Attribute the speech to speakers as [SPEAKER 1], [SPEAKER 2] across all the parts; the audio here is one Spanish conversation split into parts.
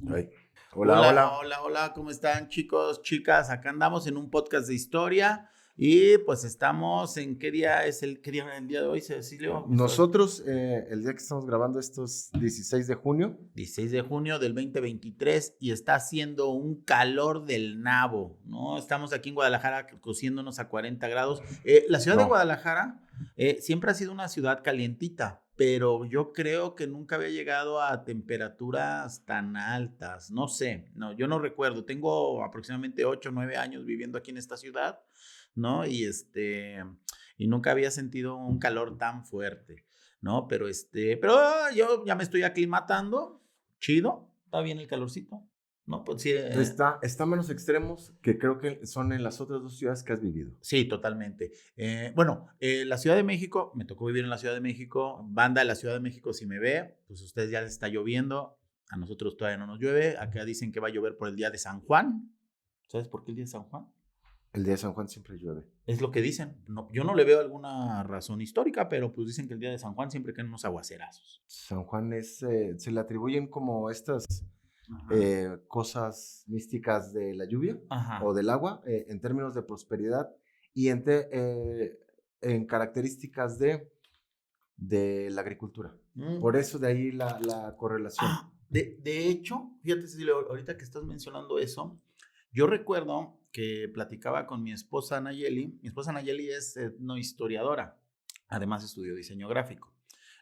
[SPEAKER 1] Ay. Hola,
[SPEAKER 2] Hola,
[SPEAKER 1] hola.
[SPEAKER 2] hola, hola, ¿cómo están chicos, chicas? Acá andamos en un podcast de historia y pues estamos en ¿qué día es qué día el día de hoy, Cecilio?
[SPEAKER 1] Nosotros, el día que estamos grabando esto es 16 de junio.
[SPEAKER 2] 16 de junio del 2023 y está haciendo un calor del nabo, ¿no? Estamos aquí en Guadalajara cociéndonos a 40 grados. La ciudad de
[SPEAKER 1] No,
[SPEAKER 2] Guadalajara siempre ha sido una ciudad calientita, pero yo creo que nunca había llegado a temperaturas tan altas. No sé, no, yo no recuerdo. Tengo aproximadamente 8 o 9 años viviendo aquí en esta ciudad, ¿no? Y nunca había sentido un calor tan fuerte. ¿No? Pero yo ya me estoy aclimatando, chido, está bien el calorcito, ¿no? Pues sí,
[SPEAKER 1] está menos extremos que creo que son en las otras dos ciudades que has vivido.
[SPEAKER 2] sí, totalmente. Bueno, la Ciudad de México, me tocó vivir en la Ciudad de México, banda de la Ciudad de México, si me ve, pues ustedes ya les está lloviendo, a nosotros todavía no nos llueve, acá dicen que va a llover por el día de San Juan, ¿sabes por qué el día de San Juan?
[SPEAKER 1] El día de San Juan siempre llueve.
[SPEAKER 2] Es lo que dicen, no, yo no le veo alguna razón histórica, pero pues dicen que el día de San Juan siempre caen unos aguacerazos.
[SPEAKER 1] San Juan se le atribuyen como estas
[SPEAKER 2] Ajá.
[SPEAKER 1] cosas místicas de la lluvia o
[SPEAKER 2] Ajá.
[SPEAKER 1] del agua en términos de prosperidad y en características de la agricultura.
[SPEAKER 2] Mm.
[SPEAKER 1] Por eso de ahí la correlación.
[SPEAKER 2] De hecho, fíjate, Cecilio, ahorita que estás mencionando eso, yo recuerdo que platicaba con mi esposa Nayeli. Mi esposa Nayeli es etnohistoriadora, además estudió diseño gráfico,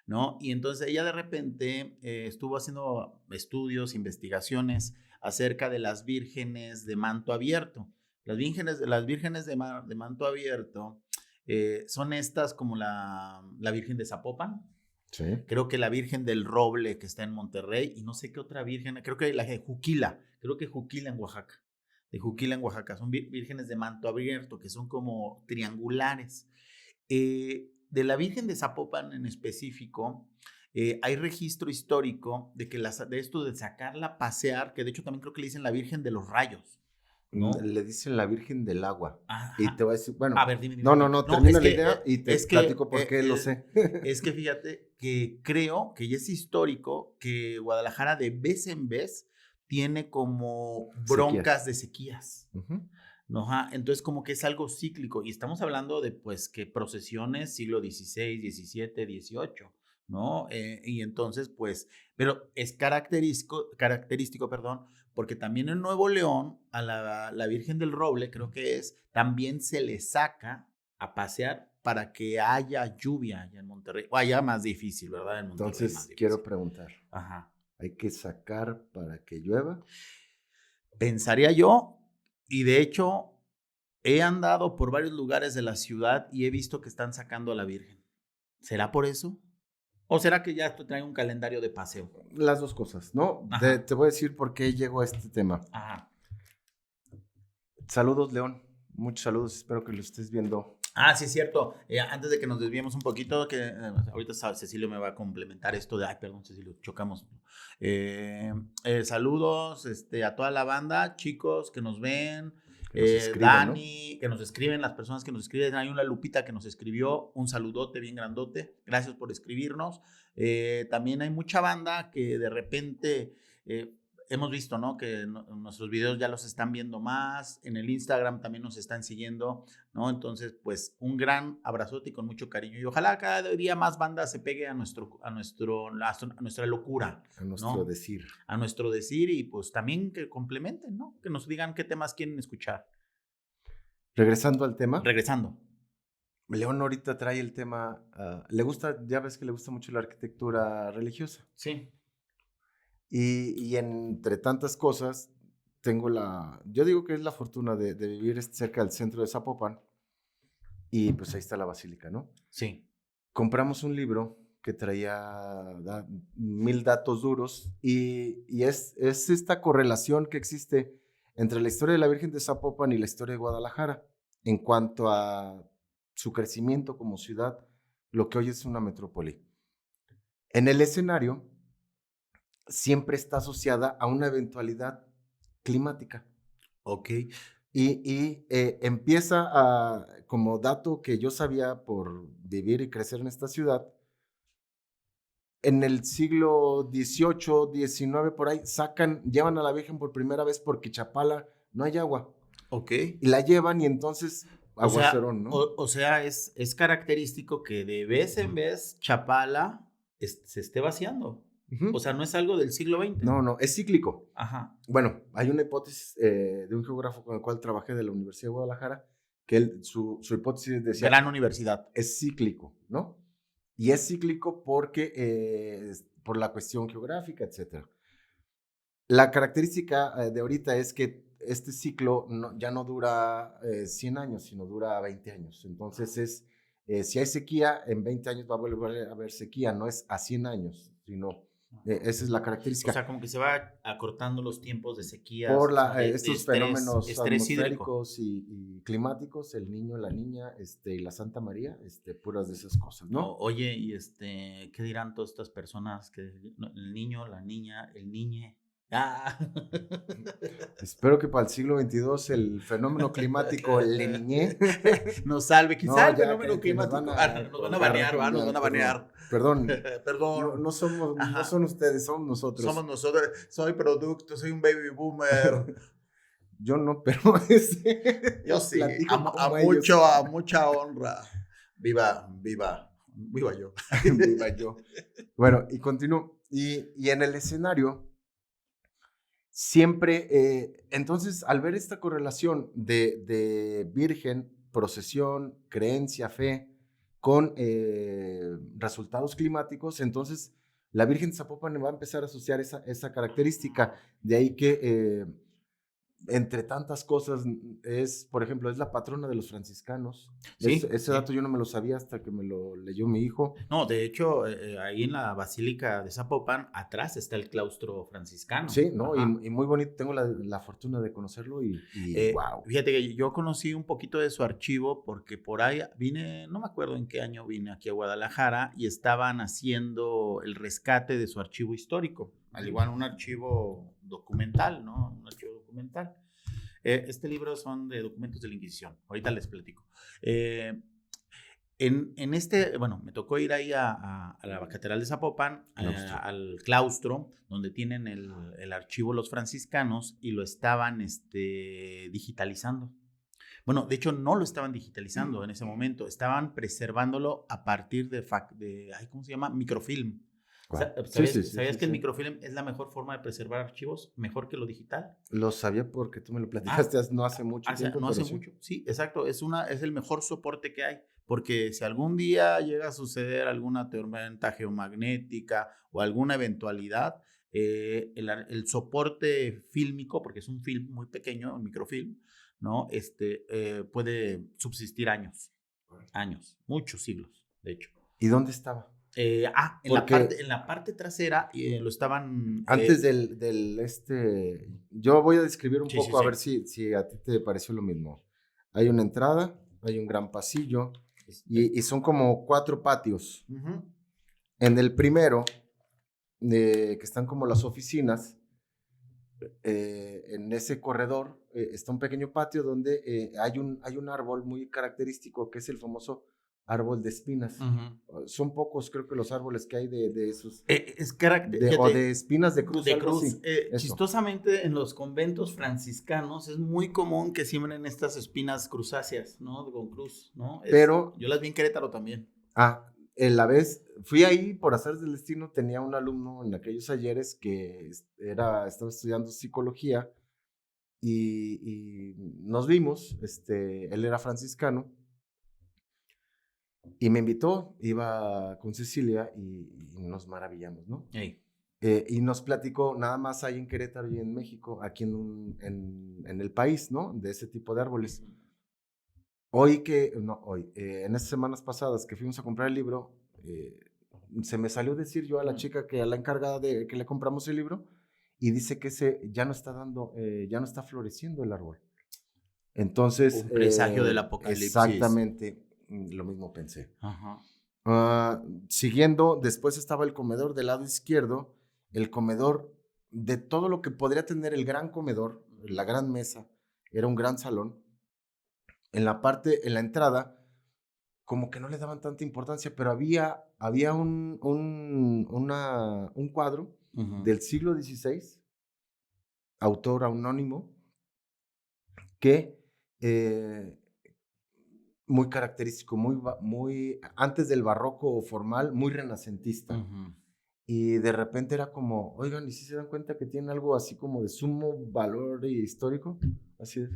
[SPEAKER 2] ¿no? Y entonces ella de repente estuvo haciendo estudios, investigaciones acerca de las vírgenes de manto abierto. Las vírgenes de manto abierto son estas como la Virgen de Zapopan,
[SPEAKER 1] Sí.
[SPEAKER 2] creo que la Virgen del Roble que está en Monterrey y no sé qué otra virgen, creo que la de Juquila, creo que Juquila en Oaxaca, de Juquila en Oaxaca, son vírgenes de manto abierto que son como triangulares. De la Virgen de Zapopan en específico, hay registro histórico de que de esto de sacarla a pasear, que de hecho también creo que le dicen la Virgen de los Rayos, ¿no?
[SPEAKER 1] Le dicen la Virgen del Agua. Y te
[SPEAKER 2] Ajá.
[SPEAKER 1] voy a decir,
[SPEAKER 2] A
[SPEAKER 1] bueno,
[SPEAKER 2] ver, dime, dime,
[SPEAKER 1] no, no,
[SPEAKER 2] dime.
[SPEAKER 1] no,
[SPEAKER 2] No,
[SPEAKER 1] termina la idea y te
[SPEAKER 2] es que,
[SPEAKER 1] platico por qué lo sé.
[SPEAKER 2] es que fíjate que creo que ya es histórico que Guadalajara de vez en vez tiene como
[SPEAKER 1] Sequías.
[SPEAKER 2] broncas de sequías.
[SPEAKER 1] Ujú.
[SPEAKER 2] ¿No? Ajá, entonces como que es algo cíclico y estamos hablando de pues que procesiones siglo XVI, XVII, XVIII, ¿no? Y entonces pues, pero es característico, perdón, porque también en Nuevo León a la Virgen del Roble, creo que es, también se le saca a pasear para que haya lluvia allá en Monterrey, o allá más difícil, ¿verdad? En Monterrey más
[SPEAKER 1] Entonces, quiero
[SPEAKER 2] difícil.
[SPEAKER 1] preguntar,
[SPEAKER 2] Ajá.
[SPEAKER 1] ¿hay que sacar para que llueva?
[SPEAKER 2] Pensaría yo, y de hecho he andado por varios lugares de la ciudad y he visto que están sacando a la Virgen. ¿Será por eso? ¿O será que ya trae un calendario de paseo?
[SPEAKER 1] Las dos cosas, ¿no?
[SPEAKER 2] Ajá,
[SPEAKER 1] Te voy a decir por qué llego a este tema.
[SPEAKER 2] ajá.
[SPEAKER 1] Saludos, León. Muchos saludos, espero que lo estés viendo.
[SPEAKER 2] Sí es cierto. Antes de que nos desviemos un poquito, que ahorita Cecilio me va a complementar esto de, ay, perdón, Cecilio, chocamos. Saludos a toda la banda, chicos que nos ven,
[SPEAKER 1] Que nos escriben, ¿no?
[SPEAKER 2] Dani, que nos escriben, las personas que nos escriben. Hay una Lupita que nos escribió, un saludote bien grandote. Gracias por escribirnos. También hay mucha banda que de repente hemos visto, ¿no? Que nuestros videos ya los están viendo más. En el Instagram también nos están siguiendo, ¿no? Entonces, pues un gran abrazote y con mucho cariño. Y ojalá cada día más banda se pegue a nuestra locura,
[SPEAKER 1] A nuestro
[SPEAKER 2] ¿no?
[SPEAKER 1] decir.
[SPEAKER 2] A nuestro decir y pues también que complementen, ¿no? Que nos digan qué temas quieren escuchar.
[SPEAKER 1] Regresando al tema,
[SPEAKER 2] Regresando.
[SPEAKER 1] León ahorita trae el tema, le gusta, ya ves que le gusta mucho la arquitectura religiosa.
[SPEAKER 2] Sí.
[SPEAKER 1] Y entre tantas cosas, yo digo que es la fortuna de vivir cerca del centro de Zapopan y pues ahí está la basílica, ¿no?
[SPEAKER 2] Sí.
[SPEAKER 1] Compramos un libro que traía 1000 datos duros y es esta correlación que existe entre la historia de la Virgen de Zapopan y la historia de Guadalajara en cuanto a su crecimiento como ciudad, lo que hoy es una metrópoli. En el escenario siempre está asociada a una eventualidad climática.
[SPEAKER 2] Ok.
[SPEAKER 1] Empieza como dato que yo sabía por vivir y crecer en esta ciudad, en el siglo XVIII, XIX, por ahí, llevan a la Virgen por primera vez porque Chapala no hay agua.
[SPEAKER 2] Ok.
[SPEAKER 1] Y la llevan y entonces aguacerón, ¿no?
[SPEAKER 2] O sea, es característico que de vez en vez Chapala se esté vaciando. O sea, no es algo del siglo XX.
[SPEAKER 1] No, es cíclico.
[SPEAKER 2] Ajá.
[SPEAKER 1] Bueno, hay una hipótesis de un geógrafo con el cual trabajé de la Universidad de Guadalajara, que su hipótesis decía...
[SPEAKER 2] Gran universidad.
[SPEAKER 1] Es cíclico, ¿no? Y es cíclico porque, por la cuestión geográfica, etc. La característica de ahorita es que este ciclo ya no dura 100 años, sino dura 20 años. Entonces, si hay sequía, en 20 años va a volver a haber sequía, no es a 100 años, sino esa es la característica.
[SPEAKER 2] O sea, como que se va acortando los tiempos de sequías.
[SPEAKER 1] Por
[SPEAKER 2] de
[SPEAKER 1] estos
[SPEAKER 2] estrés,
[SPEAKER 1] fenómenos
[SPEAKER 2] estrés
[SPEAKER 1] atmosféricos y climáticos, el niño, la niña y la Santa María, puras de esas cosas, ¿no?
[SPEAKER 2] Oye, y ¿qué dirán todas estas personas? Que el niño, la niña, el niñe. ¡Ah!
[SPEAKER 1] Espero que para el siglo XXII el fenómeno climático le niñé
[SPEAKER 2] nos salve, quizá el fenómeno climático.
[SPEAKER 1] Nos
[SPEAKER 2] van a banear, ¿va? Nos van a banear.
[SPEAKER 1] Perdón.
[SPEAKER 2] Perdón.
[SPEAKER 1] No son ustedes, somos nosotros.
[SPEAKER 2] Somos nosotros. Soy producto, soy un baby boomer.
[SPEAKER 1] Yo no, pero
[SPEAKER 2] yo sí. A mucha honra. Viva yo.
[SPEAKER 1] Viva yo. Bueno, y continúo. Y en el escenario, siempre, entonces, al ver esta correlación de virgen, procesión, creencia, fe, con resultados climáticos, entonces la Virgen de Zapopan va a empezar a asociar esa característica. De ahí que, entre tantas cosas, por ejemplo, es la patrona de los franciscanos.
[SPEAKER 2] Sí,
[SPEAKER 1] ese dato yo no me lo sabía hasta que me lo leyó mi hijo.
[SPEAKER 2] No, de hecho, ahí en la Basílica de Zapopan, atrás está el claustro franciscano.
[SPEAKER 1] Sí, ¿no? Y muy bonito. Tengo la fortuna de conocerlo y wow.
[SPEAKER 2] Fíjate que yo conocí un poquito de su archivo porque por ahí no me acuerdo en qué año vine aquí a Guadalajara y estaban haciendo el rescate de su archivo histórico. Al igual un archivo documental, ¿no? Un archivo documental. Este libro son de documentos de la Inquisición. Ahorita les platico. Bueno, me tocó ir ahí a la Catedral de Zapopan, al claustro, donde tienen el archivo los franciscanos y lo estaban digitalizando. Bueno, de hecho no lo estaban digitalizando en ese momento, estaban preservándolo a partir de ¿cómo se llama? Microfilm. ¿Sabías que el microfilm es la mejor forma de preservar archivos? ¿Mejor que lo digital?
[SPEAKER 1] Lo sabía porque tú me lo platicaste no hace mucho tiempo.
[SPEAKER 2] No hace mucho, sí, exacto. Es el mejor soporte que hay. Porque si algún día llega a suceder alguna tormenta geomagnética o alguna eventualidad, el soporte fílmico, porque es un film muy pequeño, un microfilm, ¿no? Puede subsistir años, muchos siglos, de hecho.
[SPEAKER 1] ¿Y dónde estaba?
[SPEAKER 2] En la parte trasera lo estaban...
[SPEAKER 1] Antes yo voy a describir un poco a ver si a ti te pareció lo mismo. Hay una entrada, hay un gran pasillo y son como 4 patios. Uh-huh. En el primero, que están como las oficinas, en ese corredor está un pequeño patio donde hay un árbol muy característico que es el famoso árbol de espinas. Uh-huh. Son pocos, creo que los árboles que hay de esos. O de espinas de cruz.
[SPEAKER 2] De cruz. Chistosamente, en los conventos franciscanos es muy común que siembren estas espinas cruzáceas, ¿no? Con cruz, ¿no?
[SPEAKER 1] Pero
[SPEAKER 2] yo las vi en Querétaro también.
[SPEAKER 1] La vez fui ahí por azares del destino, tenía un alumno en aquellos ayeres que estaba estudiando psicología y nos vimos, él era franciscano. Y me invitó, iba con Cecilia y nos maravillamos, ¿no?
[SPEAKER 2] Hey.
[SPEAKER 1] Y nos platicó, nada más hay en Querétaro y en México, aquí en el país, ¿no? De ese tipo de árboles. En estas semanas pasadas que fuimos a comprar el libro, se me salió decir yo a la chica a la encargada de que le compramos el libro, y dice que ya no está floreciendo el árbol. Entonces...
[SPEAKER 2] Un presagio del apocalipsis.
[SPEAKER 1] Exactamente. Lo mismo pensé. Siguiendo, después estaba el comedor del lado izquierdo, el comedor de todo lo que podría tener el gran comedor, la gran mesa, era un gran salón. En la entrada como que no le daban tanta importancia, pero había un cuadro del siglo XVI, autor anónimo, que muy característico, muy antes del barroco formal, muy renacentista. Y de repente era como, oigan, ¿y si se dan cuenta que tiene algo así como de sumo valor histórico? Así de,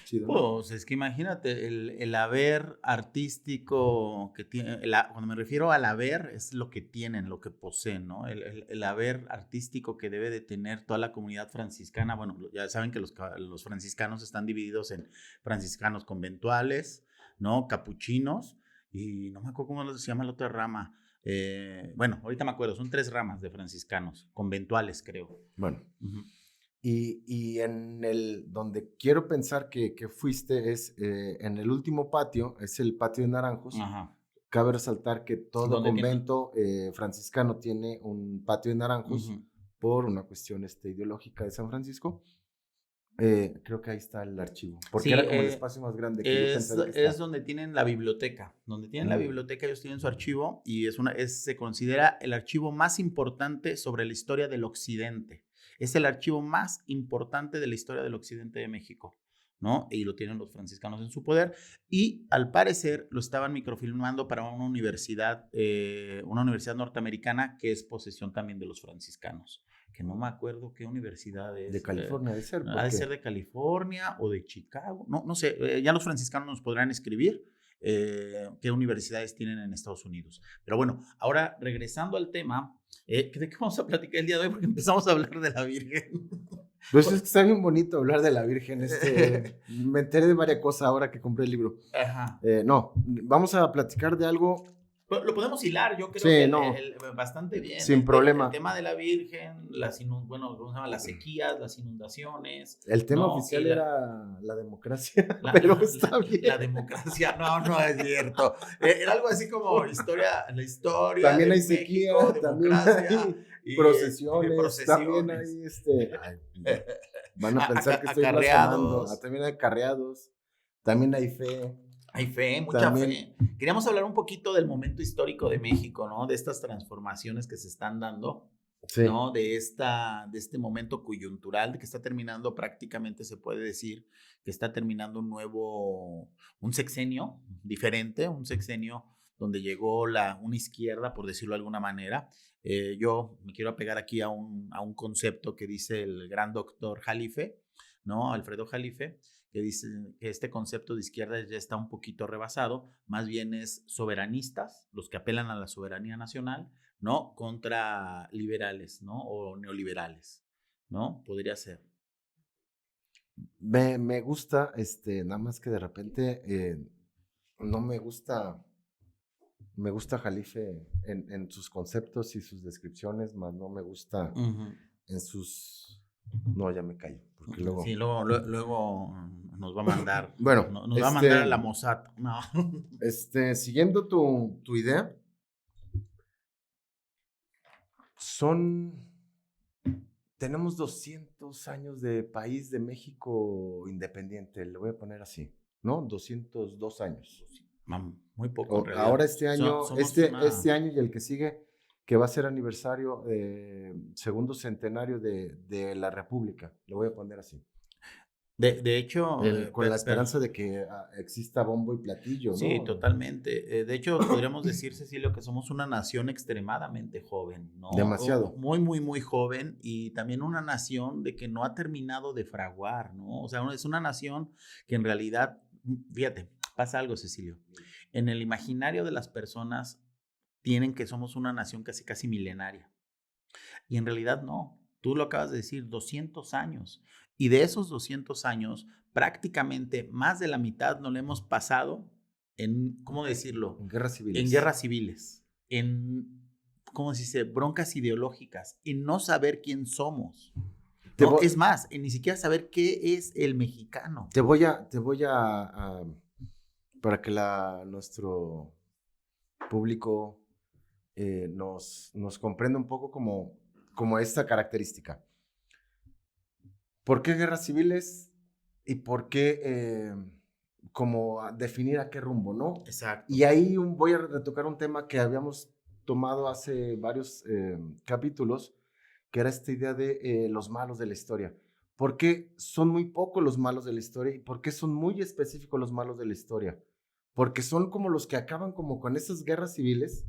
[SPEAKER 1] chido, ¿no?
[SPEAKER 2] Pues es que imagínate, el haber artístico que tiene, cuando me refiero al haber, es lo que tienen, lo que poseen, ¿no? El haber artístico que debe de tener toda la comunidad franciscana. Bueno, ya saben que los franciscanos están divididos en franciscanos conventuales, ¿no? Capuchinos, y no me acuerdo cómo se llama la otra rama. Bueno, ahorita me acuerdo, son 3 ramas de franciscanos, conventuales, creo.
[SPEAKER 1] Bueno. Y en donde quiero pensar que fuiste es en el último patio, es el patio de Naranjos.
[SPEAKER 2] Ajá.
[SPEAKER 1] Cabe resaltar que todo convento franciscano tiene un patio de Naranjos por una cuestión ideológica de San Francisco. Creo que ahí está el archivo, porque era como el espacio más grande que yo pensaba que
[SPEAKER 2] es donde tienen la biblioteca. Donde tienen la biblioteca, ellos tienen su archivo y se considera el archivo más importante sobre la historia del occidente. Es el archivo más importante de la historia del occidente de México, ¿no? Y lo tienen los franciscanos en su poder. Y al parecer lo estaban microfilmando para una universidad norteamericana que es posesión también de los franciscanos. Que no me acuerdo qué universidad es.
[SPEAKER 1] De California, de ser.
[SPEAKER 2] Ha de ser de California o de Chicago. No sé, ya los franciscanos nos podrán escribir qué universidades tienen en Estados Unidos. Pero bueno, ahora regresando al tema, ¿de qué vamos a platicar el día de hoy? Porque empezamos a hablar de la Virgen.
[SPEAKER 1] Pues es que está bien bonito hablar de la Virgen. Me enteré de varias cosas ahora que compré el libro.
[SPEAKER 2] Ajá.
[SPEAKER 1] No, vamos a platicar de algo.
[SPEAKER 2] Lo podemos hilar, yo creo que bastante bien.
[SPEAKER 1] Sin problema.
[SPEAKER 2] El tema de la Virgen, ¿cómo se llama? Las sequías, las inundaciones.
[SPEAKER 1] El tema oficial era la democracia, pero está bien.
[SPEAKER 2] La democracia, no es cierto. Era algo así como la historia
[SPEAKER 1] también hay
[SPEAKER 2] México,
[SPEAKER 1] sequía, también hay procesiones, también hay van a pensar que estoy blasfemando. También hay acarreados, también hay fe.
[SPEAKER 2] Hay fe, mucha fe. Queríamos hablar un poquito del momento histórico de México, ¿no? De estas transformaciones que se están dando, sí, ¿no? De este momento coyuntural, de que está terminando prácticamente, se puede decir, que está terminando un sexenio diferente, un sexenio donde llegó una izquierda, por decirlo de alguna manera. Yo me quiero apegar aquí a un concepto que dice el gran doctor Jalife, ¿no? Alfredo Jalife, que dice que este concepto de izquierda ya está un poquito rebasado, más bien es soberanistas, los que apelan a la soberanía nacional, ¿no? Contra liberales, ¿no? O neoliberales, ¿no? Podría ser.
[SPEAKER 1] Me gusta, nada más que de repente no me gusta Jalife en sus conceptos y sus descripciones, más no me gusta en sus... No, ya me callo, porque luego...
[SPEAKER 2] Sí, luego nos va a mandar...
[SPEAKER 1] Bueno,
[SPEAKER 2] nos va a mandar a la Mossad. No.
[SPEAKER 1] Siguiendo tu idea, tenemos 200 años de país de México independiente, le voy a poner así, ¿no? 202 años.
[SPEAKER 2] Muy poco.
[SPEAKER 1] Ahora este año, este año y el que sigue, que va a ser aniversario, segundo centenario de la República, le voy a poner así.
[SPEAKER 2] De hecho...
[SPEAKER 1] con la esperanza de que exista bombo y platillo, ¿no?
[SPEAKER 2] Sí, totalmente. De hecho, podríamos decir, Cecilio, que somos una nación extremadamente joven, ¿no?
[SPEAKER 1] Demasiado.
[SPEAKER 2] Muy, muy, muy joven, y también una nación de que no ha terminado de fraguar, ¿no? O sea, es una nación que en realidad, fíjate, pasa algo, Cecilio. En el imaginario de las personas tienen que somos una nación casi, casi milenaria. Y en realidad no. Tú lo acabas de decir, 200 años. Y de esos 200 años, prácticamente más de la mitad no le hemos pasado en, ¿cómo decirlo?
[SPEAKER 1] En guerras civiles.
[SPEAKER 2] En guerras civiles. En, ¿cómo se dice? Broncas ideológicas. En no saber quién somos. No, es más, en ni siquiera saber qué es el mexicano.
[SPEAKER 1] Te voy a para que nuestro público nos comprenda un poco como esta característica. ¿Por qué guerras civiles y por qué como a definir a qué rumbo, ¿no?
[SPEAKER 2] Exacto.
[SPEAKER 1] Y ahí voy a retocar un tema que habíamos tomado hace varios capítulos, que era esta idea de los malos de la historia. ¿Por qué son muy pocos los malos de la historia y por qué son muy específicos los malos de la historia? Porque son como los que acaban como con esas guerras civiles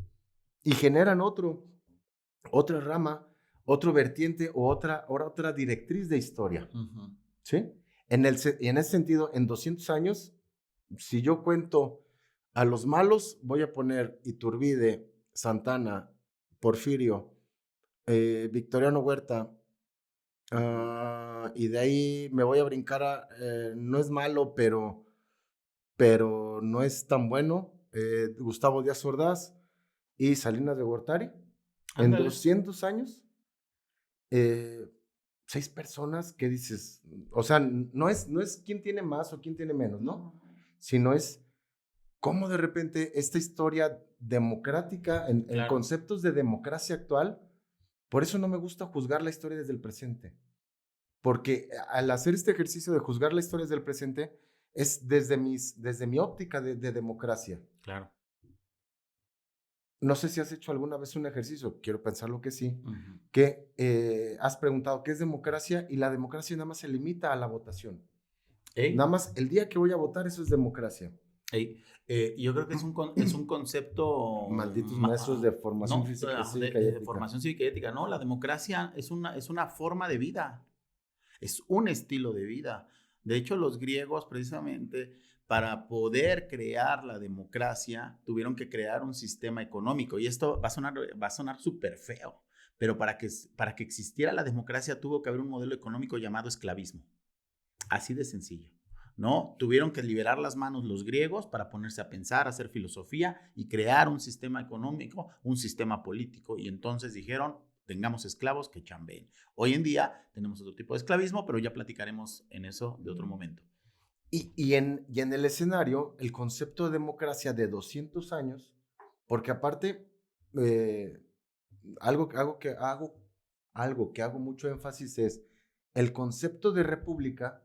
[SPEAKER 1] y generan otra rama, otro vertiente o otra directriz de historia, ¿sí? En ese sentido, en 200 años, si yo cuento a los malos, voy a poner Iturbide, Santana, Porfirio, Victoriano Huerta, y de ahí me voy a brincar no es malo, pero no es tan bueno, Gustavo Díaz Ordaz y Salinas de Gortari. En
[SPEAKER 2] Ándale.
[SPEAKER 1] 200 años, 6 personas que dices, o sea, no es quién tiene más o quién tiene menos, ¿no? Sino es cómo de repente esta historia democrática, en
[SPEAKER 2] Claro.
[SPEAKER 1] conceptos de democracia actual, por eso no me gusta juzgar la historia desde el presente. Porque al hacer este ejercicio de juzgar la historia desde el presente, es desde mi óptica de democracia.
[SPEAKER 2] Claro.
[SPEAKER 1] No sé si has hecho alguna vez un ejercicio, quiero pensarlo que sí, que has preguntado qué es democracia y la democracia nada más se limita a la votación. Nada más el día que voy a votar, eso es democracia.
[SPEAKER 2] Yo creo que es un concepto...
[SPEAKER 1] Malditos maestros de formación
[SPEAKER 2] cívica
[SPEAKER 1] y ética.
[SPEAKER 2] Formación cívica y ética, ¿no? La democracia es una forma de vida, es un estilo de vida. De hecho, los griegos precisamente para poder crear la democracia tuvieron que crear un sistema económico y esto va a sonar súper feo, pero para que existiera la democracia tuvo que haber un modelo económico llamado esclavismo. Así de sencillo, ¿no? Tuvieron que liberar las manos los griegos para ponerse a pensar, a hacer filosofía y crear un sistema económico, un sistema político. Y entonces dijeron, tengamos esclavos que chambeen. Hoy en día tenemos otro tipo de esclavismo, pero ya platicaremos en eso de otro momento.
[SPEAKER 1] Y en el escenario, el concepto de democracia de 200 años, porque aparte, algo que hago mucho énfasis es el concepto de república.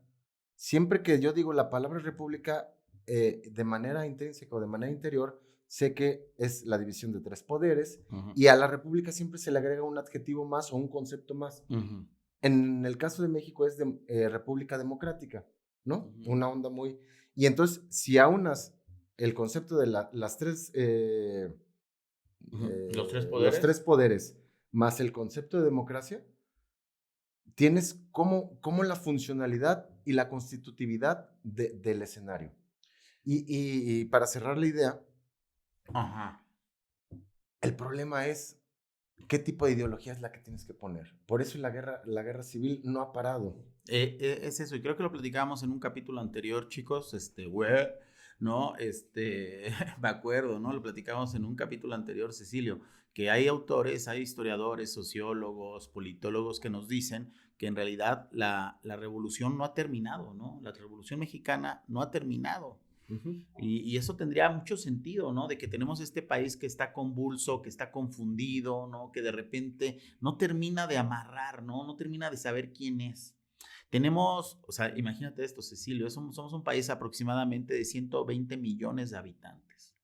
[SPEAKER 1] Siempre que yo digo la palabra república de manera intrínseca o de manera interior, sé que es la división de 3 poderes y a la república siempre se le agrega un adjetivo más o un concepto más. En el caso de México es república democrática, ¿no? Una onda muy... Y entonces, si aunas el concepto de las tres...
[SPEAKER 2] los 3
[SPEAKER 1] poderes más el concepto de democracia, tienes como la funcionalidad y la constitutividad del escenario. Y para cerrar la idea, el problema es qué tipo de ideología es la que tienes que poner. Por eso la guerra civil no ha parado.
[SPEAKER 2] Es eso, y creo que lo platicábamos en un capítulo anterior, chicos, ¿no? Me acuerdo, ¿no? Lo platicábamos en un capítulo anterior, Cecilio, que hay autores, hay historiadores, sociólogos, politólogos que nos dicen que en realidad la revolución no ha terminado, ¿no? La revolución mexicana no ha terminado. Y eso tendría mucho sentido, ¿no? De que tenemos este país que está convulso, que está confundido, ¿no? Que de repente no termina de amarrar, ¿no? No termina de saber quién es. Tenemos, o sea, imagínate esto, Cecilio, somos un país aproximadamente de 120 millones de habitantes,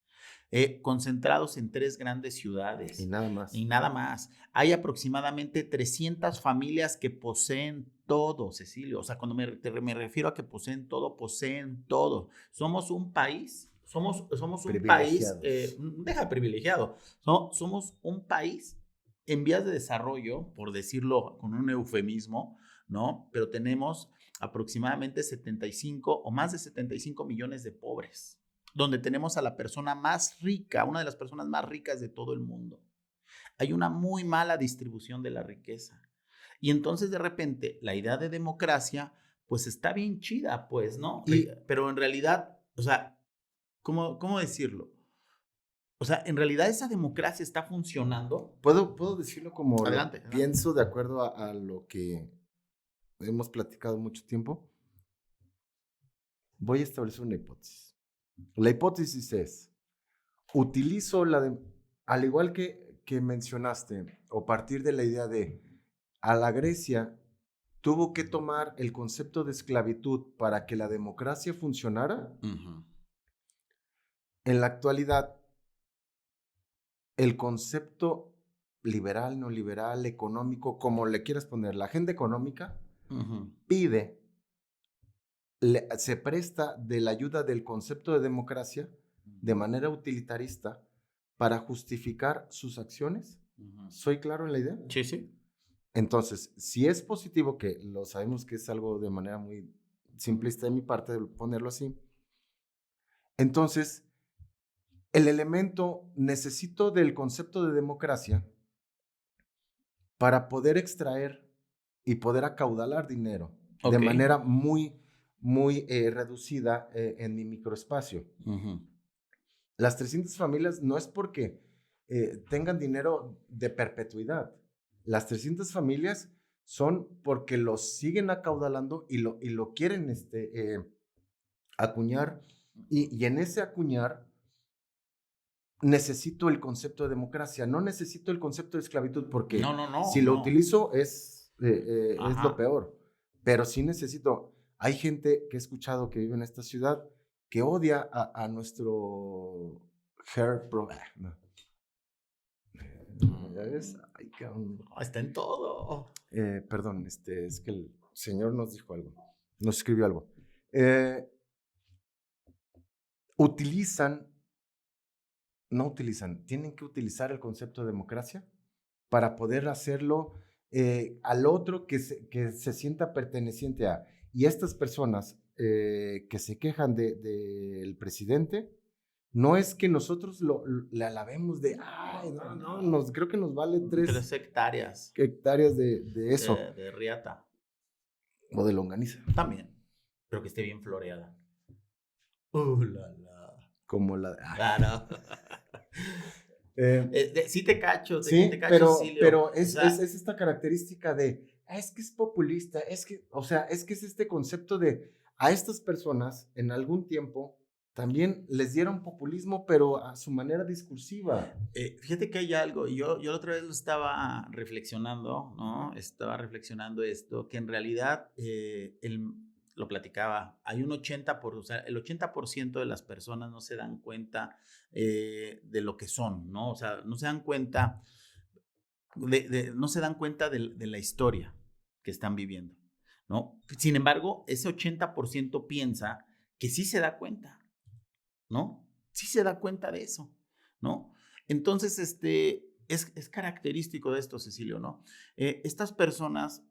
[SPEAKER 2] concentrados en 3 grandes ciudades.
[SPEAKER 1] Y nada más.
[SPEAKER 2] Y nada más. Hay aproximadamente 300 familias que poseen todo, Cecilio. O sea, cuando me refiero a que poseen todo. Somos un país, somos un país, deja privilegiado, somos un país en vías de desarrollo, por decirlo con un eufemismo, ¿no? Pero tenemos aproximadamente 75 o más de 75 millones de pobres, donde tenemos a la persona más rica, una de las personas más ricas de todo el mundo. Hay una muy mala distribución de la riqueza. Y entonces de repente la idea de democracia, pues está bien chida, pues, ¿no? Pero en realidad, o sea, ¿cómo decirlo? O sea, en realidad esa democracia está funcionando.
[SPEAKER 1] ¿Puedo decirlo como
[SPEAKER 2] adelante.
[SPEAKER 1] Pienso de acuerdo a lo que hemos platicado mucho tiempo? Voy a establecer una hipótesis. La hipótesis es, utilizo al igual que mencionaste, o partir de la idea de, a la Grecia tuvo que tomar el concepto de esclavitud para que la democracia funcionara. En la actualidad, el concepto liberal, no liberal, económico, como le quieras poner, la agenda económica
[SPEAKER 2] Ujú.
[SPEAKER 1] pide, se presta de la ayuda del concepto de democracia de manera utilitarista para justificar sus acciones.
[SPEAKER 2] Ujú.
[SPEAKER 1] ¿Soy claro en la idea?
[SPEAKER 2] Sí, sí.
[SPEAKER 1] Entonces, si es positivo, que lo sabemos que es algo de manera muy simplista de mi parte de ponerlo así, entonces el elemento necesito del concepto de democracia para poder extraer y poder acaudalar dinero de
[SPEAKER 2] Ok.
[SPEAKER 1] manera muy reducida en mi microespacio.
[SPEAKER 2] Ujú.
[SPEAKER 1] Las 300 familias no es porque tengan dinero de perpetuidad. Las 300 familias son porque lo siguen acaudalando y lo quieren acuñar. Y en ese acuñar necesito el concepto de democracia, no necesito el concepto de esclavitud,
[SPEAKER 2] No,
[SPEAKER 1] porque
[SPEAKER 2] no,
[SPEAKER 1] si
[SPEAKER 2] no,
[SPEAKER 1] lo
[SPEAKER 2] no.
[SPEAKER 1] utilizo es lo
[SPEAKER 2] Ajá.
[SPEAKER 1] peor. Pero sí necesito. Hay gente que he escuchado que vive en esta ciudad que odia a nuestro no. ¿Ya ves? Ay, cabrón.
[SPEAKER 2] Está en todo.
[SPEAKER 1] Perdón, es que el señor nos dijo algo, nos escribió algo. Eh, utilizan, no utilizan, tienen que utilizar el concepto de democracia para poder hacerlo al otro que se sienta perteneciente a. Y estas personas que se quejan del presidente, no es que nosotros le alabemos de, ay, no, creo que nos vale
[SPEAKER 2] 3 hectáreas
[SPEAKER 1] 3 hectáreas de eso,
[SPEAKER 2] de riata.
[SPEAKER 1] o de longaniza,
[SPEAKER 2] También. Pero que esté bien floreada. La, la.
[SPEAKER 1] como la...
[SPEAKER 2] Claro.
[SPEAKER 1] Eh,
[SPEAKER 2] Sí te
[SPEAKER 1] sí,
[SPEAKER 2] cacho, Cecilio.
[SPEAKER 1] pero
[SPEAKER 2] O
[SPEAKER 1] es
[SPEAKER 2] sea,
[SPEAKER 1] esta característica de, es que es populista, o sea, es que es este concepto de, a estas personas en algún tiempo también les dieron populismo, pero a su manera discursiva.
[SPEAKER 2] fíjate que hay algo, yo la otra vez lo estaba reflexionando, ¿no? Estaba reflexionando esto, que en realidad lo platicaba, hay un 80%, o sea, el 80% de las personas no se dan cuenta de lo que son, ¿no? O sea, no se dan cuenta no se dan cuenta de la historia que están viviendo, ¿no? Sin embargo, ese 80% piensa que sí se da cuenta, ¿no? Sí se da cuenta de eso, ¿no? Entonces, es característico de esto, Cecilio, ¿no? Estas personas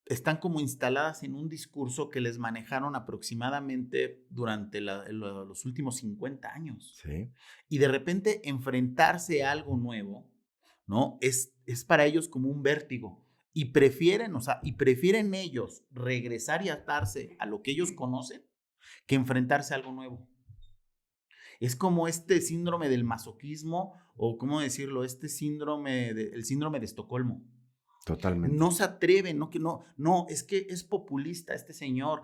[SPEAKER 2] están como instaladas en un discurso que les manejaron aproximadamente durante los últimos 50 años.
[SPEAKER 1] Sí.
[SPEAKER 2] Y de repente enfrentarse a algo nuevo, ¿no? Es para ellos como un vértigo. Y prefieren, o sea, y prefieren ellos regresar y atarse a lo que ellos conocen que enfrentarse a algo nuevo. Es como este síndrome del masoquismo, o cómo decirlo, el síndrome de Estocolmo.
[SPEAKER 1] Totalmente.
[SPEAKER 2] No se atreven, no, es que es populista este señor,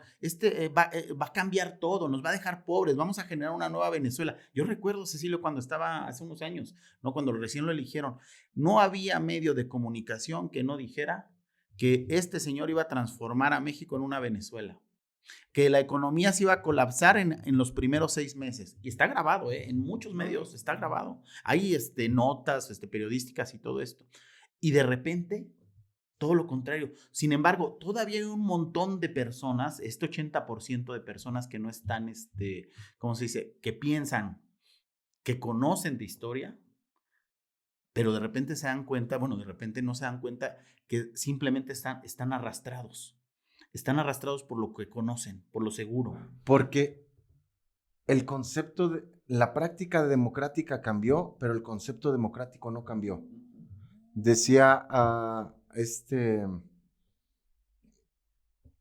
[SPEAKER 2] va a cambiar todo, nos va a dejar pobres, vamos a generar una nueva Venezuela. Yo recuerdo, Cecilio, cuando estaba hace unos años, ¿no? Cuando recién lo eligieron, no había medio de comunicación que no dijera que este señor iba a transformar a México en una Venezuela, que la economía se iba a colapsar en los primeros 6 meses. Y está grabado, en muchos medios está grabado. Hay notas periodísticas y todo esto. Y de repente, todo lo contrario. Sin embargo, todavía hay un montón de personas, este 80% de personas que no están, ¿cómo se dice? Que piensan, que conocen de historia, pero de repente se dan cuenta, bueno, de repente no se dan cuenta que simplemente están arrastrados. Están arrastrados por lo que conocen, por lo seguro.
[SPEAKER 1] Porque el concepto de la práctica democrática cambió, pero el concepto democrático no cambió. Decía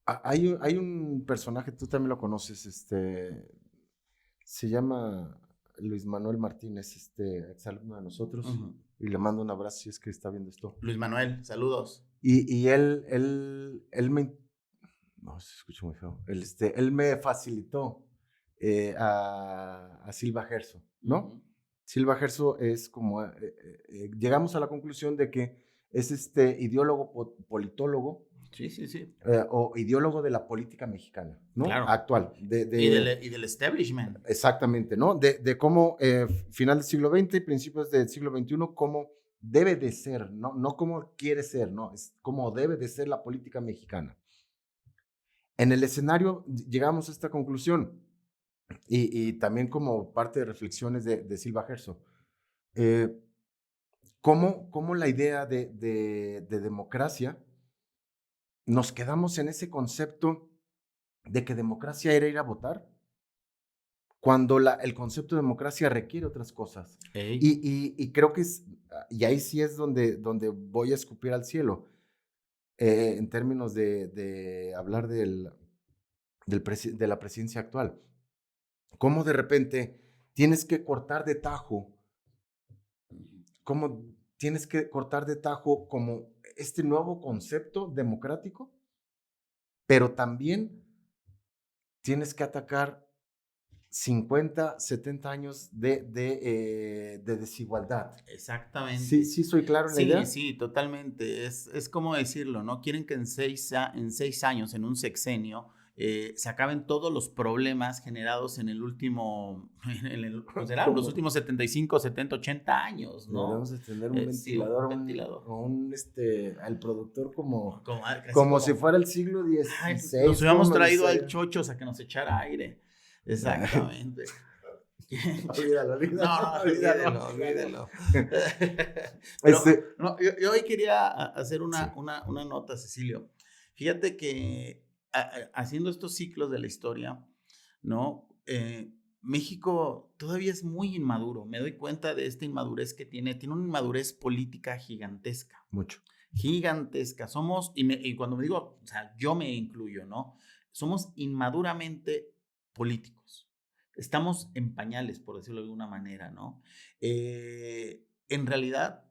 [SPEAKER 1] hay un personaje, tú también lo conoces, se llama Luis Manuel Martínez, exalumno de nosotros,
[SPEAKER 2] Uh-huh.
[SPEAKER 1] y le mando un abrazo si es que está viendo esto.
[SPEAKER 2] Luis Manuel, saludos.
[SPEAKER 1] Y él me, no, se escucha muy feo, él me facilitó a Silva Gerso, ¿no?
[SPEAKER 2] Uh-huh.
[SPEAKER 1] Silva Gerso es como, llegamos a la conclusión de que es ideólogo politólogo
[SPEAKER 2] Sí, sí, sí.
[SPEAKER 1] O ideólogo de la política mexicana, ¿no?
[SPEAKER 2] Claro.
[SPEAKER 1] Actual.
[SPEAKER 2] Y del establishment.
[SPEAKER 1] Exactamente, ¿no? De cómo final del siglo XX y principios del siglo XXI, cómo debe de ser, ¿no? No cómo quiere ser, ¿no? Es cómo debe de ser la política mexicana. En el escenario llegamos a esta conclusión y también como parte de reflexiones de Silva Gerso. ¿Cómo la idea de democracia nos quedamos en ese concepto de que democracia era ir a votar, cuando el concepto de democracia requiere otras cosas? Y creo que y ahí sí es donde voy a escupir al cielo, en términos de hablar de la presidencia actual. Cómo de repente tienes que cortar de tajo, cómo tienes que cortar de tajo como este nuevo concepto democrático, pero también tienes que atacar 50, 70 años de desigualdad.
[SPEAKER 2] Exactamente.
[SPEAKER 1] ¿Sí soy claro en la idea?
[SPEAKER 2] Sí, totalmente. Es como decirlo, ¿no? Quieren que en 6 años, en un sexenio, se acaben todos los problemas generados en el último, pues serán los últimos 75, 70, 80 años, ¿no?
[SPEAKER 1] Deberíamos de tener un ventilador,
[SPEAKER 2] sí, un ventilador.
[SPEAKER 1] Al productor
[SPEAKER 2] Casi
[SPEAKER 1] como si fuera el siglo XVI.
[SPEAKER 2] Nos hubiéramos traído al Chochos a que nos echara aire. Exactamente.
[SPEAKER 1] Olvídalo.
[SPEAKER 2] Olvídalo. Pero, yo hoy quería hacer una nota, Cecilio. Fíjate que haciendo estos ciclos de la historia, ¿no? México todavía es muy inmaduro. Me doy cuenta de esta inmadurez que tiene. Tiene una inmadurez política gigantesca.
[SPEAKER 1] Mucho.
[SPEAKER 2] Gigantesca. Somos, y cuando me digo, o sea, yo me incluyo, ¿no? Somos inmaduramente políticos. Estamos en pañales, por decirlo de alguna manera, ¿no? En realidad,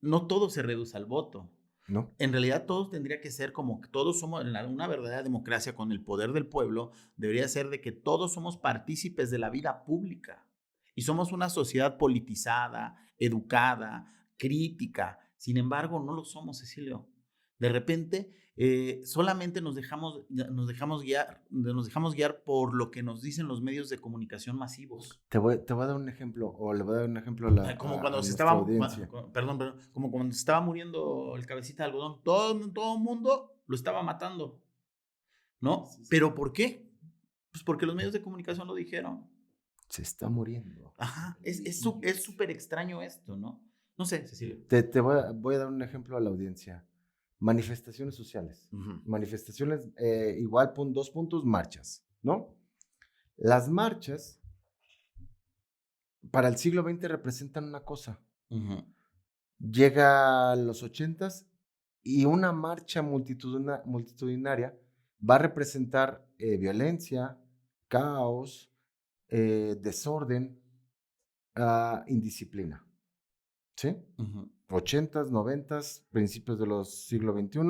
[SPEAKER 2] no todo se reduce al voto.
[SPEAKER 1] No.
[SPEAKER 2] En realidad, todos tendría que ser como que todos somos, una verdadera democracia con el poder del pueblo, debería ser de que todos somos partícipes de la vida pública. Y somos una sociedad politizada, educada, crítica. Sin embargo, no lo somos, Cecilio. De repente, solamente nos dejamos guiar por lo que nos dicen los medios de comunicación masivos.
[SPEAKER 1] Te voy a dar un ejemplo, o le voy a dar un ejemplo a
[SPEAKER 2] como cuando
[SPEAKER 1] audiencia.
[SPEAKER 2] Como cuando se estaba muriendo el cabecita de algodón, todo el mundo lo estaba matando, ¿no? Sí. ¿Pero por qué? Pues porque los medios de comunicación lo dijeron.
[SPEAKER 1] Se está muriendo.
[SPEAKER 2] Ajá, es súper extraño esto, ¿no? No sé, Cecilio.
[SPEAKER 1] Te voy a dar un ejemplo a la audiencia. Manifestaciones sociales. Manifestaciones, igual, 2 puntos, marchas, ¿no? Las marchas para el siglo XX representan una cosa. Llega a los 80s y una marcha multitudinaria va a representar violencia, caos, desorden, indisciplina. ¿Sí? 80s, 90s, principios de los siglo XXI.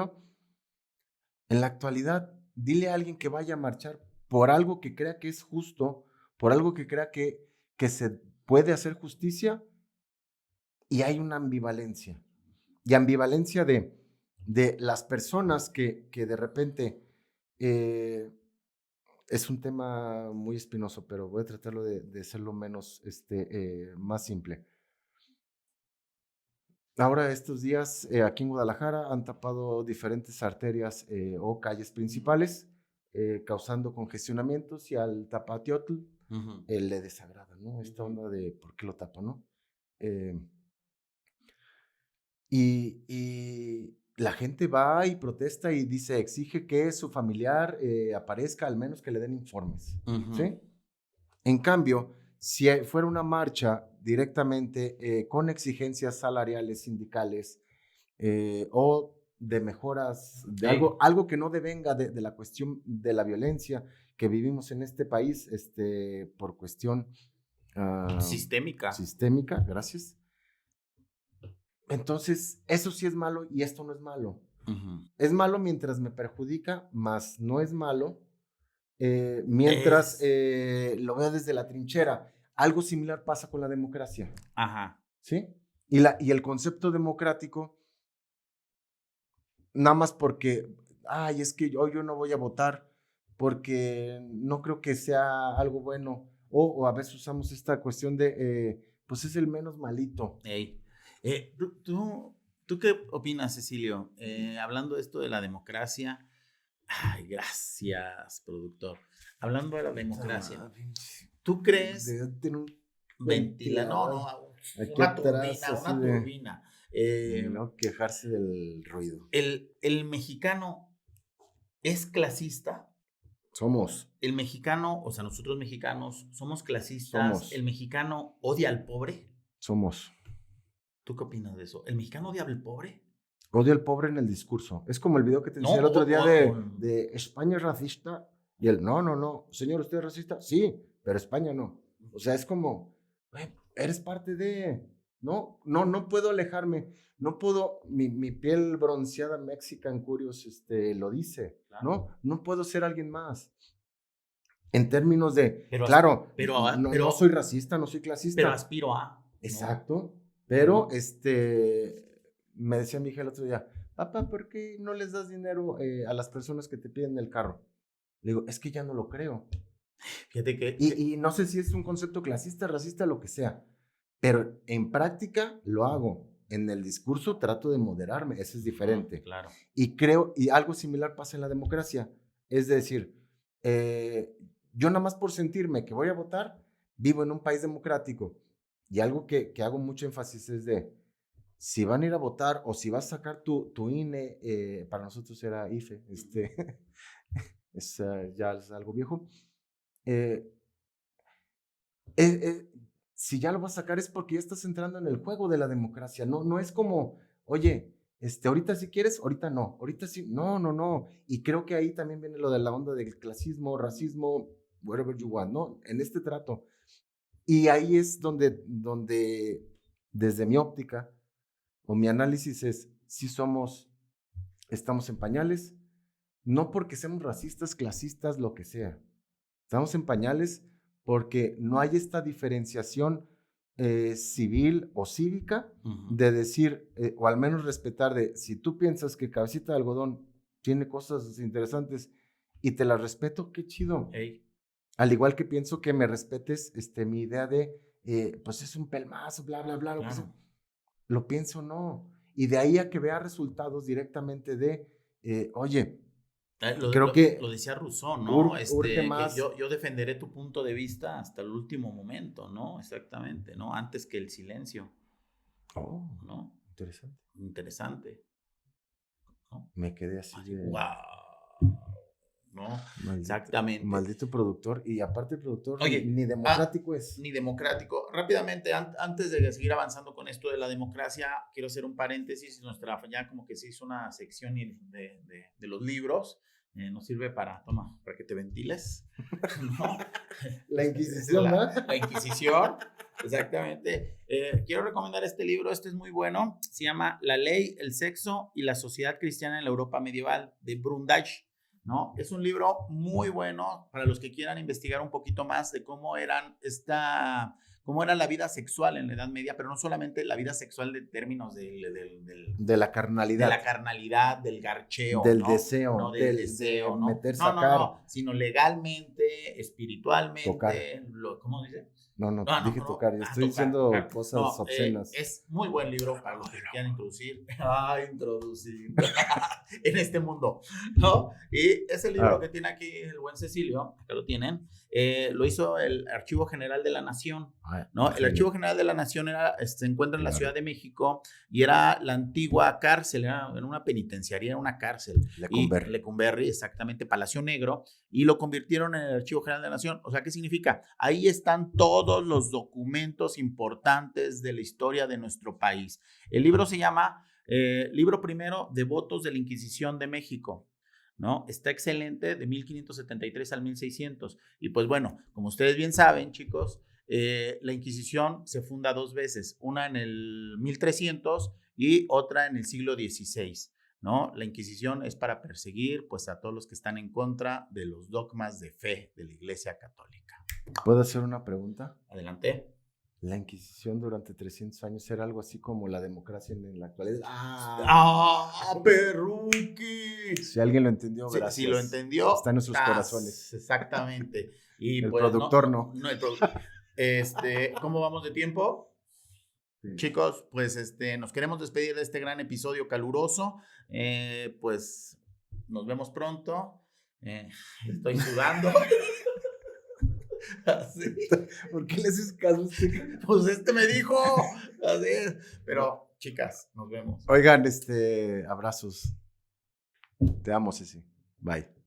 [SPEAKER 1] En la actualidad, dile a alguien que vaya a marchar por algo que crea que es justo, por algo que crea que se puede hacer justicia, y hay una ambivalencia. Y ambivalencia de las personas que de repente, es un tema muy espinoso, pero voy a tratarlo de hacerlo menos, más simple. Ahora estos días aquí en Guadalajara han tapado diferentes arterias o calles principales, causando congestionamientos, y al Tapatiotl le desagrada, ¿no? Esta onda de por qué lo tapa, ¿no? Y la gente va y protesta y dice, exige que su familiar aparezca, al menos que le den informes, ¿sí? En cambio, si fuera una marcha directamente con exigencias salariales, sindicales, o de mejoras, de algo que no devenga de la cuestión de la violencia que vivimos en este país, por cuestión sistémica, gracias. Entonces, eso sí es malo y esto no es malo. Es malo mientras me perjudica, más no es malo mientras lo veo desde la trinchera. Algo similar pasa con la democracia.
[SPEAKER 2] Ajá.
[SPEAKER 1] ¿Sí? Y el concepto democrático, nada más porque ay, es que yo no voy a votar porque no creo que sea algo bueno. O a veces usamos esta cuestión de, pues es el menos malito.
[SPEAKER 2] Ey. ¿Tú qué opinas, Cecilio? Hablando de esto de la democracia. Ay, gracias, productor. Hablando de la democracia, ¿tú crees?
[SPEAKER 1] Debe tener un
[SPEAKER 2] No,
[SPEAKER 1] ventilador aquí
[SPEAKER 2] una
[SPEAKER 1] atrás,
[SPEAKER 2] turbina,
[SPEAKER 1] así
[SPEAKER 2] una
[SPEAKER 1] de
[SPEAKER 2] turbina.
[SPEAKER 1] no quejarse del ruido.
[SPEAKER 2] El mexicano es clasista.
[SPEAKER 1] Somos.
[SPEAKER 2] El mexicano, o sea, nosotros mexicanos somos clasistas.
[SPEAKER 1] Somos.
[SPEAKER 2] El mexicano odia al pobre.
[SPEAKER 1] Somos.
[SPEAKER 2] ¿Tú qué opinas de eso? ¿El mexicano odia al pobre?
[SPEAKER 1] Odio al pobre en el discurso. Es como el video que te enseñé
[SPEAKER 2] No,
[SPEAKER 1] el otro día de España es racista. Y él, no. Señor, ¿usted es racista? Sí, pero España no. O sea, es como, eres parte de... No puedo alejarme. No puedo, mi piel bronceada Mexican Curious lo dice.
[SPEAKER 2] Claro.
[SPEAKER 1] No puedo ser alguien más. En términos de,
[SPEAKER 2] Pero,
[SPEAKER 1] claro,
[SPEAKER 2] pero,
[SPEAKER 1] no soy racista, no soy clasista.
[SPEAKER 2] Pero aspiro a.
[SPEAKER 1] Exacto.
[SPEAKER 2] ¿No?
[SPEAKER 1] Pero, me decía mi hija el otro día, papá, ¿por qué no les das dinero a las personas que te piden el carro? Le digo, es que ya no lo creo.
[SPEAKER 2] Fíjate que...
[SPEAKER 1] Y no sé si es un concepto clasista, racista, lo que sea, pero en práctica lo hago. En el discurso trato de moderarme, eso es diferente.
[SPEAKER 2] Claro.
[SPEAKER 1] Y creo, y algo similar pasa en la democracia, es decir, yo nada más por sentirme que voy a votar, vivo en un país democrático. Y algo que hago mucho énfasis es de, si van a ir a votar o si vas a sacar tu INE, para nosotros era IFE, ya es algo viejo. Si ya lo vas a sacar es porque ya estás entrando en el juego de la democracia. No es como, oye, ahorita si quieres, ahorita no, ahorita sí, no. Y creo que ahí también viene lo de la onda del clasismo, racismo, whatever you want, ¿no? En este trato. Y ahí es donde desde mi óptica o mi análisis es, si estamos en pañales, no porque seamos racistas, clasistas, lo que sea. Estamos en pañales porque no hay esta diferenciación civil o cívica de decir, o al menos respetar de, si tú piensas que Cabecita de Algodón tiene cosas interesantes y te las respeto, qué chido.
[SPEAKER 2] Hey.
[SPEAKER 1] Al igual que pienso que me respetes mi idea de, pues es un pelmazo, bla, bla, bla, lo que sea. Lo pienso, no. Y de ahí a que vea resultados directamente de, oye, creo que
[SPEAKER 2] lo decía Rousseau, ¿no?
[SPEAKER 1] urge más.
[SPEAKER 2] Que yo defenderé tu punto de vista hasta el último momento, ¿no? Exactamente, ¿no? Antes que el silencio.
[SPEAKER 1] Oh,
[SPEAKER 2] ¿no? Interesante.
[SPEAKER 1] ¿no? Me quedé así de...
[SPEAKER 2] ¡Wow! ¿No?
[SPEAKER 1] Maldito,
[SPEAKER 2] exactamente.
[SPEAKER 1] Maldito productor. Y aparte el productor,
[SPEAKER 2] oye,
[SPEAKER 1] ni democrático es.
[SPEAKER 2] Ni democrático. Rápidamente, antes de seguir avanzando con esto de la democracia, quiero hacer un paréntesis. Ya como que se hizo una sección de los libros. Nos sirve para que te ventiles. ¿No?
[SPEAKER 1] La Inquisición, ¿no?
[SPEAKER 2] La Inquisición, exactamente. Quiero recomendar este libro, este es muy bueno. Se llama La ley, el sexo y la sociedad cristiana en la Europa medieval, de Brundage, ¿no? Es un libro muy bueno para los que quieran investigar un poquito más de cómo era la vida sexual en la Edad Media, pero no solamente la vida sexual de términos
[SPEAKER 1] de la carnalidad.
[SPEAKER 2] De la carnalidad, del garcheo.
[SPEAKER 1] Del
[SPEAKER 2] ¿no?
[SPEAKER 1] deseo.
[SPEAKER 2] No, del deseo, ¿no?
[SPEAKER 1] Meter, sacar.
[SPEAKER 2] No, sino legalmente, espiritualmente.
[SPEAKER 1] Tocar.
[SPEAKER 2] ¿Cómo dice?
[SPEAKER 1] No, dije tocar. Yo estoy diciendo cosas obscenas.
[SPEAKER 2] Es muy buen libro para los que quieran introducir. Introducir en este mundo, ¿no? Y ese libro que tiene aquí el buen Cecilio, que lo tienen, lo hizo el Archivo General de la Nación, ¿no? El Archivo General de la Nación se encuentra en la Ciudad de México y era la antigua cárcel, era una penitenciaría, era una cárcel. Lecumberri, exactamente, Palacio Negro, y lo convirtieron en el Archivo General de la Nación. O sea, ¿qué significa? Ahí están todos los documentos importantes de la historia de nuestro país. El libro se llama Libro Primero de Votos de la Inquisición de México, ¿no? Está excelente, de 1573 al 1600. Y pues bueno, como ustedes bien saben, chicos, la Inquisición se funda dos veces, una en el 1300 y otra en el siglo XVI, ¿no? La Inquisición es para perseguir pues a todos los que están en contra de los dogmas de fe de la Iglesia Católica.
[SPEAKER 1] ¿Puedo hacer una pregunta?
[SPEAKER 2] Adelante.
[SPEAKER 1] La Inquisición durante 300 años era algo así como la democracia en la actualidad.
[SPEAKER 2] Perruqui!
[SPEAKER 1] Si alguien lo entendió,
[SPEAKER 2] Sí,
[SPEAKER 1] gracias.
[SPEAKER 2] si lo entendió,
[SPEAKER 1] Está en nuestros corazones.
[SPEAKER 2] exactamente. Y
[SPEAKER 1] El
[SPEAKER 2] pues,
[SPEAKER 1] productor no.
[SPEAKER 2] el ¿cómo vamos de tiempo?
[SPEAKER 1] Sí.
[SPEAKER 2] Chicos, pues nos queremos despedir de este gran episodio caluroso. Pues nos vemos pronto. Estoy sudando. Así.
[SPEAKER 1] ¿Por qué le haces caso a
[SPEAKER 2] Pues me dijo. Así es. Pero, chicas, nos vemos.
[SPEAKER 1] Oigan, abrazos. Te amo, Ceci. Bye.